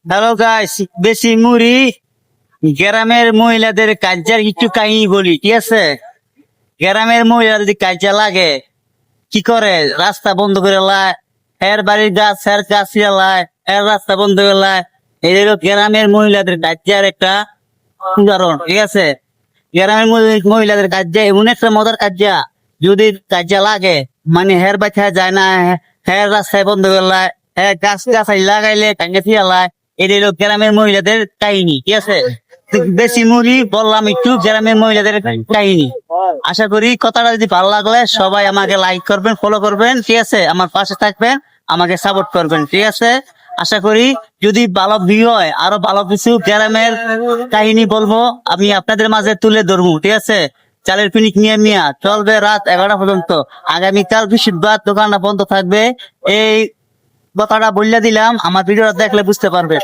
Hello guys, বেশি মুড়ি গ্রামের মহিলাদের কাজের একটু কাহিনী বলি, ঠিক আছে? গ্রামের মহিলা যদি কাজে লাগে কি করে, রাস্তা বন্ধ করে লাই, এর বাড়ির গাছ এর গাছ লাই, এর রাস্তা বন্ধ করে লাই। এই হলো গ্রামের মহিলাদের কাজের একটা উদাহরণ, ঠিক আছে? গ্রামের মহিলাদের কাজে এমন একটা মজার কাজা, যদি কাজে লাগে মানে হের বাচ্চা যায় না, হের রাস্তায় বন্ধ করে লাই, হ্যাঁ গাছ গাছাই লাগাইলে টাঙ্গে ফিয়া লাই। এটা হলো গ্রামের মহিলাদের কাহিনী, ঠিক আছে? বেশি মুড়ি বললাম একটু গ্রামের মহিলাদের কাহিনী। আশা করি কথাটা যদি ভালো লাগলে সবাই আমাকে লাইক করবেন, ফলো করবেন, ঠিক আছে? আমার পাশে থাকবেন, আমাকে সাপোর্ট করবেন, ঠিক আছে? আশা করি যদি ভালো ভিউ হয় আরো ভালো কিছু গ্রামের কাহিনী বলবো, আমি আপনাদের মাঝে তুলে ধরবো, ঠিক আছে? চালের পিনিক নিয়ে মিয়া চলবে রাত 11টা পর্যন্ত। আগামীকাল বৃহস্পতিবার দোকানটা বন্ধ থাকবে। এই কথাটা বললে দিলাম, আমার ভিডিওটা দেখলে বুঝতে পারবে।